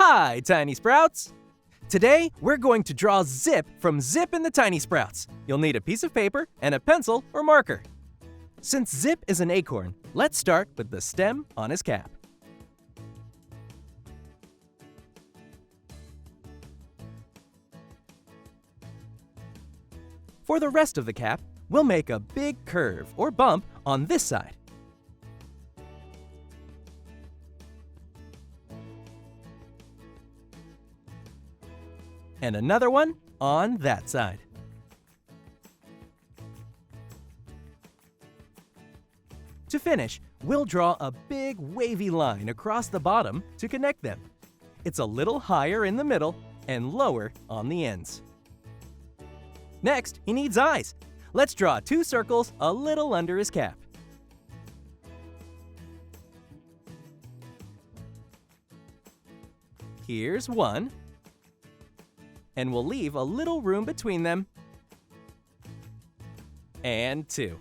Hi, Tiny Sprouts! Today, we're going to draw Zip from Zip and the Tiny Sprouts. You'll need a piece of paper and a pencil or marker. Since Zip is an acorn, let's start with the stem on his cap. For the rest of the cap, we'll make a big curve or bump on this side. And another one on that side. To finish, we'll draw a big wavy line across the bottom to connect them. It's a little higher in the middle and lower on the ends. Next, he needs eyes. Let's draw 2 circles a little under his cap. Here's one. And we'll leave a little room between them. And 2.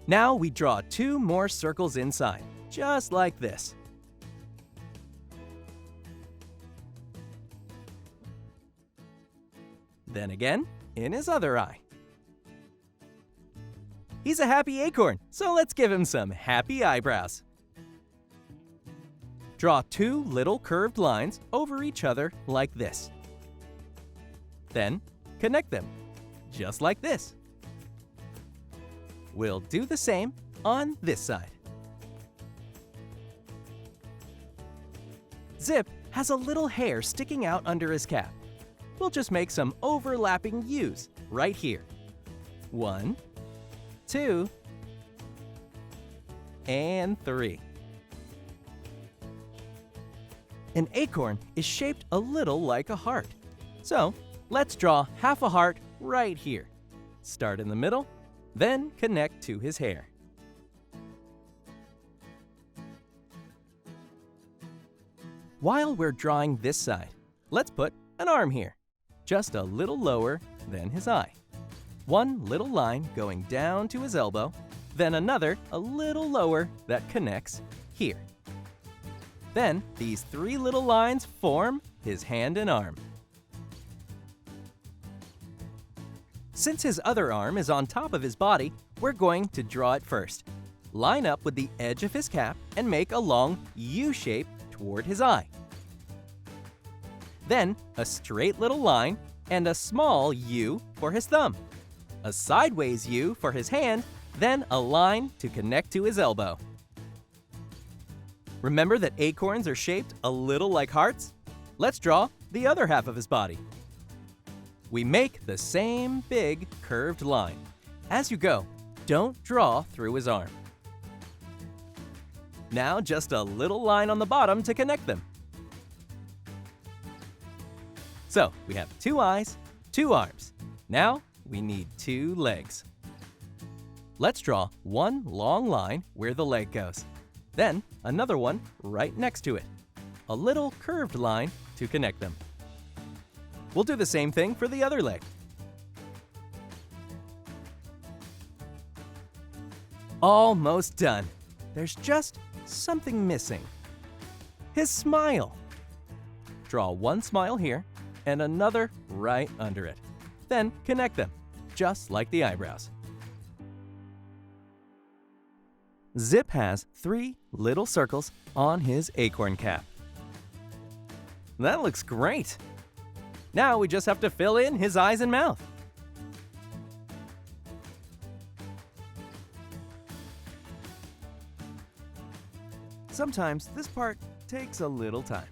Now we draw 2 more circles inside, just like this. Then again, in his other eye. He's a happy acorn, so let's give him some happy eyebrows. Draw 2 little curved lines over each other like this. Then, connect them, just like this. We'll do the same on this side. Zip has a little hair sticking out under his cap. We'll just make some overlapping U's right here. 1, 2, and 3. An acorn is shaped a little like a heart. So, let's draw half a heart right here. Start in the middle, then connect to his hair. While we're drawing this side, let's put an arm here, just a little lower than his eye. 1 little line going down to his elbow, then another a little lower that connects here. Then, these 3 little lines form his hand and arm. Since his other arm is on top of his body, we're going to draw it first. Line up with the edge of his cap and make a long U shape toward his eye. Then, a straight little line and a small U for his thumb. A sideways U for his hand, then a line to connect to his elbow. Remember that acorns are shaped a little like hearts? Let's draw the other half of his body. We make the same big curved line. As you go, don't draw through his arm. Now just a little line on the bottom to connect them. So we have 2 eyes, 2 arms. Now we need 2 legs. Let's draw 1 long line where the leg goes. Then another one right next to it. A little curved line to connect them. We'll do the same thing for the other leg. Almost done. There's just something missing. His smile. Draw 1 smile here and another right under it. Then connect them, just like the eyebrows. Zip has 3 little circles on his acorn cap. That looks great! Now we just have to fill in his eyes and mouth. Sometimes this part takes a little time.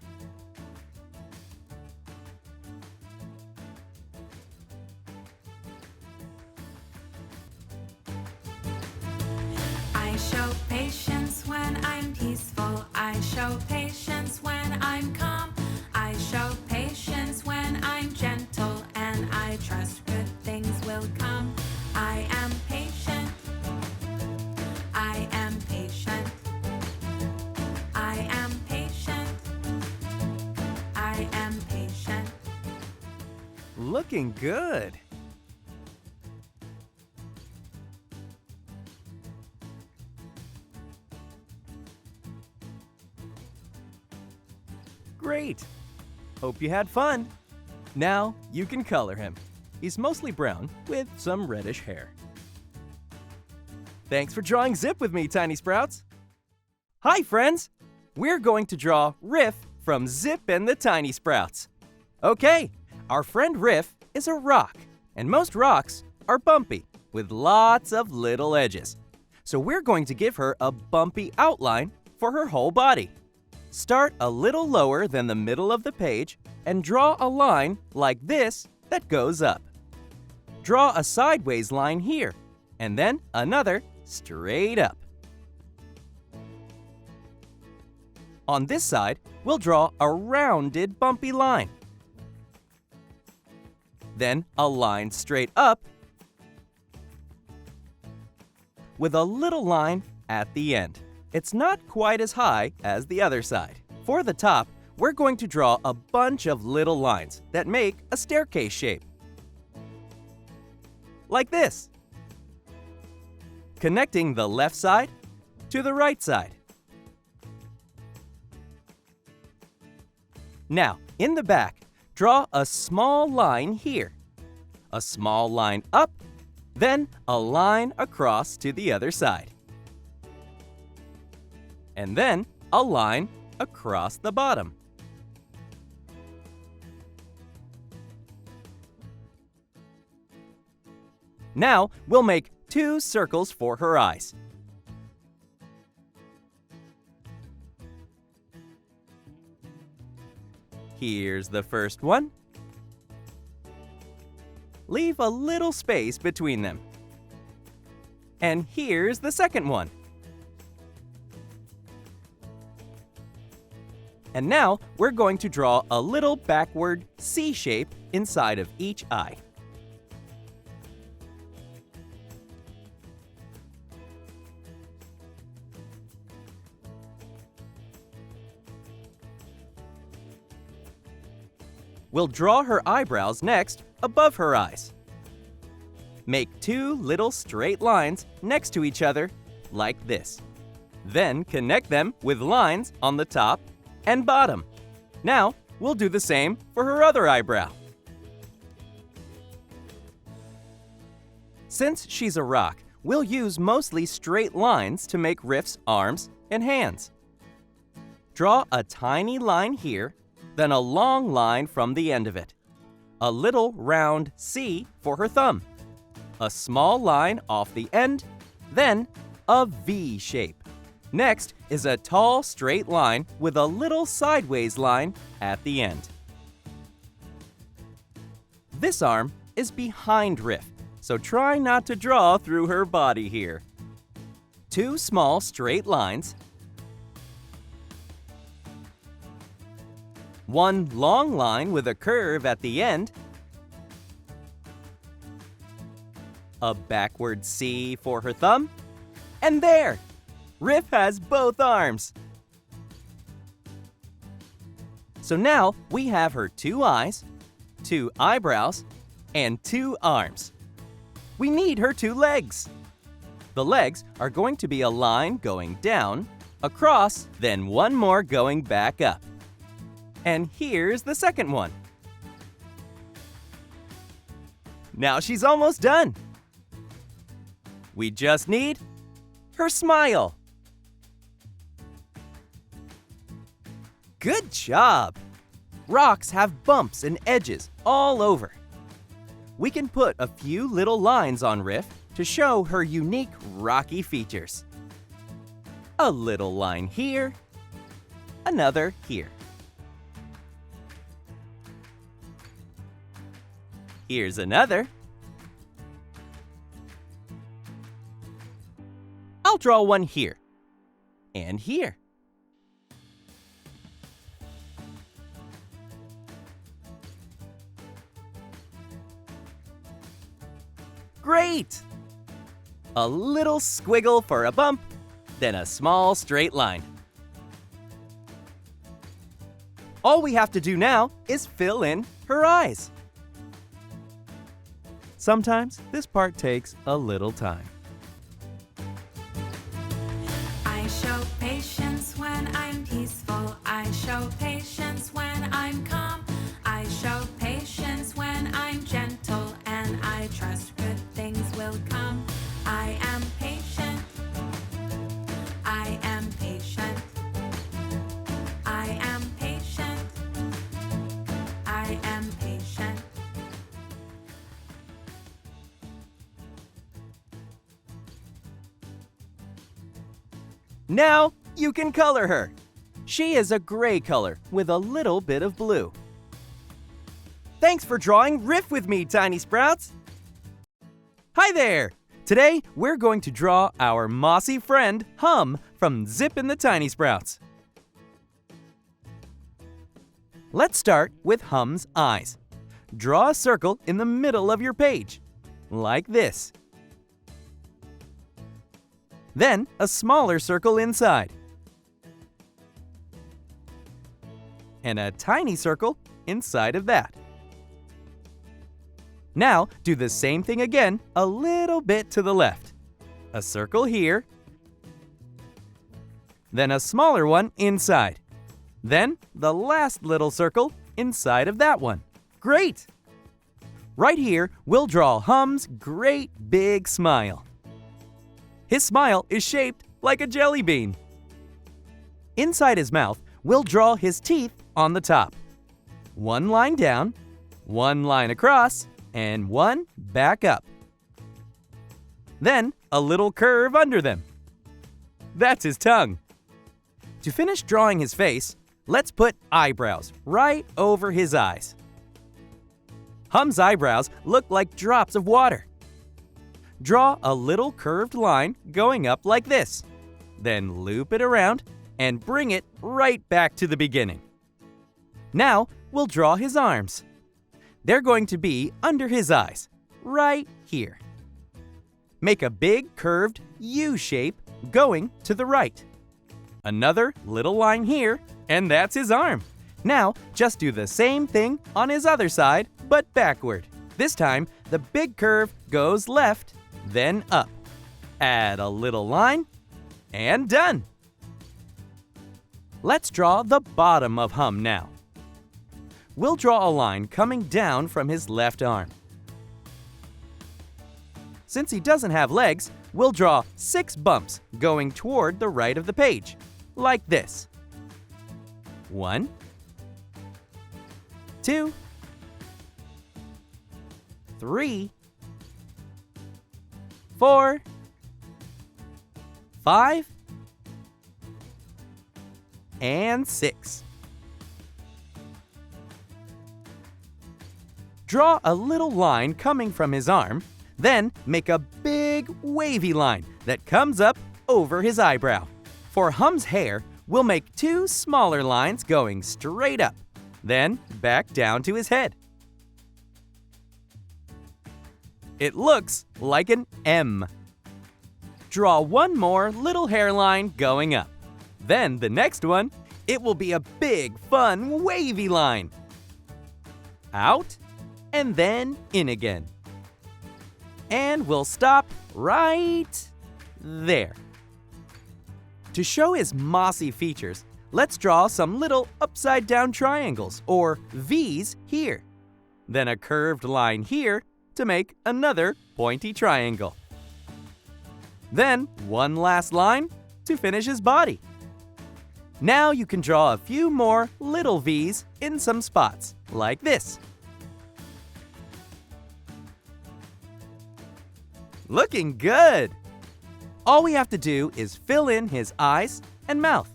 I show patience when I'm peaceful. I show patience when I'm calm. I show patience when I'm gentle, and I trust good things will come. I am patient. I am patient. I am patient. I am patient. Looking good! Great! Hope you had fun. Now you can color him. He's mostly brown with some reddish hair. Thanks for drawing Zip with me, Tiny Sprouts. Hi, friends! We're going to draw Riff from Zip and the Tiny Sprouts. Okay, our friend Riff is a rock, and most rocks are bumpy with lots of little edges. So we're going to give her a bumpy outline for her whole body. Start a little lower than the middle of the page and draw a line like this that goes up. Draw a sideways line here, and then another straight up. On this side, we'll draw a rounded bumpy line. Then a line straight up with a little line at the end. It's not quite as high as the other side. For the top, we're going to draw a bunch of little lines that make a staircase shape. Like this. Connecting the left side to the right side. Now, in the back, draw a small line here. A small line up, then a line across to the other side. And then a line across the bottom. Now we'll make 2 circles for her eyes. Here's the first one. Leave a little space between them. And here's the second one. And now we're going to draw a little backward C shape inside of each eye. We'll draw her eyebrows next above her eyes. Make 2 little straight lines next to each other like this. Then connect them with lines on the top and bottom. Now we'll do the same for her other eyebrow. Since she's a rock, we'll use mostly straight lines to make Riff's arms and hands. Draw a tiny line here, then a long line from the end of it. A little round C for her thumb. A small line off the end, then a V shape. Next is a tall straight line with a little sideways line at the end. This arm is behind Riff, so try not to draw through her body here. 2 small straight lines. 1 long line with a curve at the end. A backward C for her thumb. And there! Riff has both arms. So now we have her 2 eyes, 2 eyebrows, and 2 arms. We need her 2 legs. The legs are going to be a line going down, across, then 1 more going back up. And here's the second one. Now she's almost done. We just need her smile. Good job! Rocks have bumps and edges all over. We can put a few little lines on Riff to show her unique rocky features. A little line here, another here. Here's another. I'll draw one here and here. Great! A little squiggle for a bump, then a small straight line. All we have to do now is fill in her eyes. Sometimes this part takes a little time. I show patience when I'm peaceful. I show patience when Now you can color her. She is a gray color with a little bit of blue. Thanks for drawing Riff with me, Tiny Sprouts. Hi there! Today, we're going to draw our mossy friend, Hum, from Zip and the Tiny Sprouts. Let's start with Hum's eyes. Draw a circle in the middle of your page, like this. Then, a smaller circle inside. And a tiny circle inside of that. Now, do the same thing again a little bit to the left. A circle here. Then a smaller one inside. Then the last little circle inside of that one. Great! Right here, we'll draw Hum's great big smile. His smile is shaped like a jelly bean. Inside his mouth, we'll draw his teeth on the top. One line down, one line across, and one back up. Then a little curve under them. That's his tongue. To finish drawing his face, let's put eyebrows right over his eyes. Hum's eyebrows look like drops of water. Draw a little curved line going up like this. Then loop it around and bring it right back to the beginning. Now we'll draw his arms. They're going to be under his eyes, right here. Make a big curved U shape going to the right. Another little line here, and that's his arm. Now, just do the same thing on his other side, but backward. This time, the big curve goes left, then up. Add a little line, and done. Let's draw the bottom of Hum now. We'll draw a line coming down from his left arm. Since he doesn't have legs, we'll draw 6 bumps going toward the right of the page, like this. 1, 2, 3, 4, 5, and 6. Draw a little line coming from his arm, then make a big wavy line that comes up over his eyebrow. For Hum's hair, we'll make 2 smaller lines going straight up, then back down to his head. It looks like an M. Draw one more little hairline going up. Then the next one, it will be a big, fun, wavy line. Out, and then in again. And we'll stop right there. To show his mossy features, let's draw some little upside-down triangles, or V's, here. Then a curved line here to make another pointy triangle. Then one last line to finish his body. Now you can draw a few more little V's in some spots, like this. Looking good! All we have to do is fill in his eyes and mouth.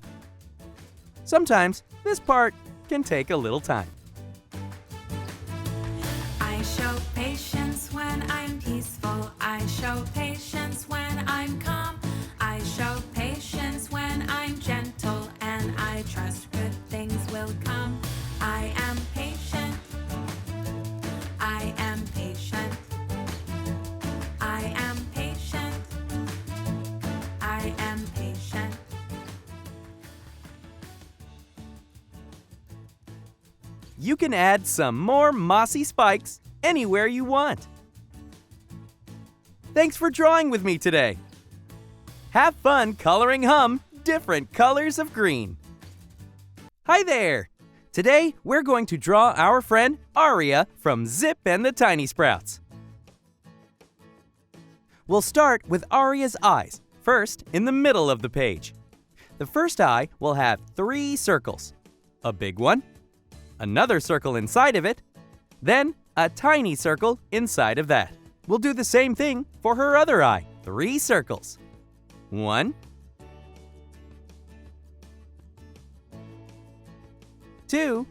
Sometimes this part can take a little time. I show patience when I'm peaceful. I show patience when I'm calm. I show patience when I'm gentle, and I trust good things will come. I am patient. I am patient. I am patient. I am patient. You can add some more mossy spikes anywhere you want. Thanks for drawing with me today. Have fun coloring Hum different colors of green. Hi there! Today, we're going to draw our friend Aria from Zip and the Tiny Sprouts. We'll start with Aria's eyes, first in the middle of the page. The first eye will have 3 circles. A big one, another circle inside of it, then a tiny circle inside of that. We'll do the same thing for her other eye. 3 circles. 1, 2,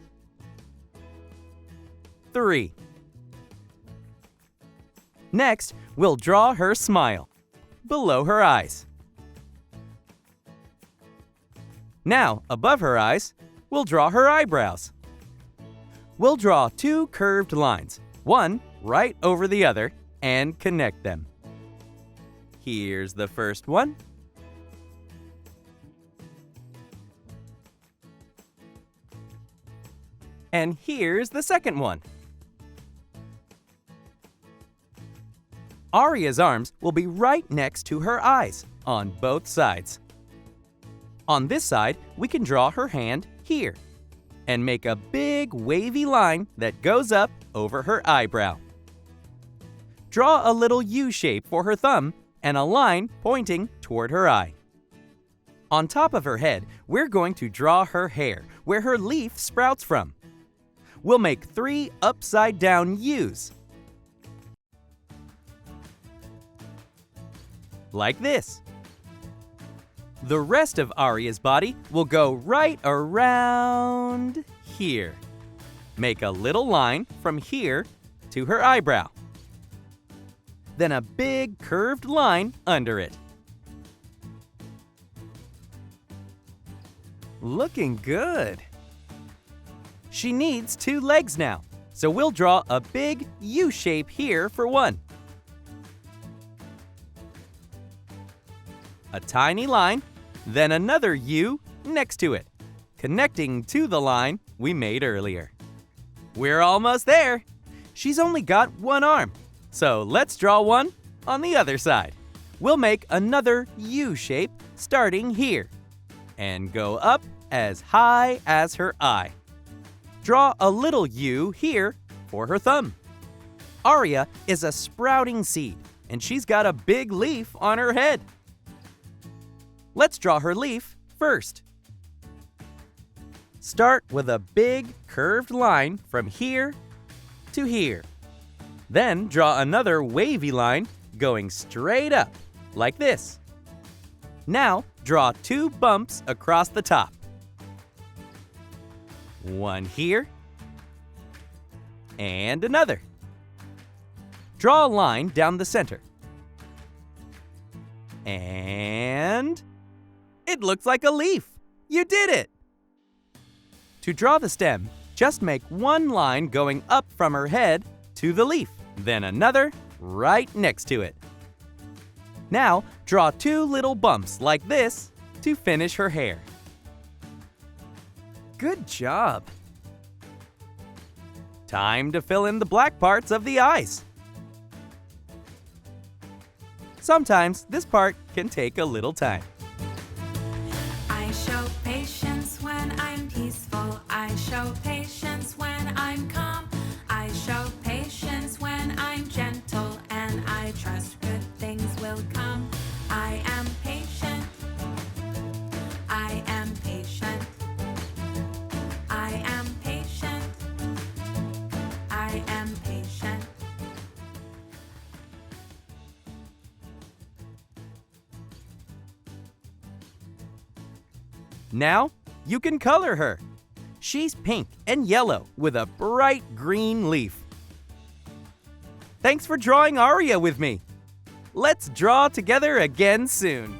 3. Next, we'll draw her smile below her eyes. Now, above her eyes, we'll draw her eyebrows. We'll draw 2 curved lines, one right over the other, and connect them. Here's the first one. And here's the second one. Aria's arms will be right next to her eyes on both sides. On this side, we can draw her hand here and make a big wavy line that goes up over her eyebrow. Draw a little U shape for her thumb and a line pointing toward her eye. On top of her head, we're going to draw her hair where her leaf sprouts from. We'll make 3 upside-down U's. Like this. The rest of Aria's body will go right around here. Make a little line from here to her eyebrow. Then a big curved line under it. Looking good. She needs 2 legs now, so we'll draw a big U shape here for one. A tiny line, then another U next to it, connecting to the line we made earlier. We're almost there. She's only got 1 arm, so let's draw one on the other side. We'll make another U shape starting here and go up as high as her eye. Draw a little U here for her thumb. Aria is a sprouting seed, and she's got a big leaf on her head. Let's draw her leaf first. Start with a big curved line from here to here. Then draw another wavy line going straight up, like this. Now draw 2 bumps across the top. One here, and another. Draw a line down the center. And it looks like a leaf. You did it! To draw the stem, just make 1 line going up from her head to the leaf, then another right next to it. Now, draw 2 little bumps like this to finish her hair. Good job! Time to fill in the black parts of the eyes. Sometimes this part can take a little time. I show patience when I'm peaceful. I show patience when I'm calm. I show patience when I'm gentle, and I trust good things will come. I am patient. I am patient. I am patient. I am patient. Now, you can color her. She's pink and yellow with a bright green leaf. Thanks for drawing Aria with me. Let's draw together again soon.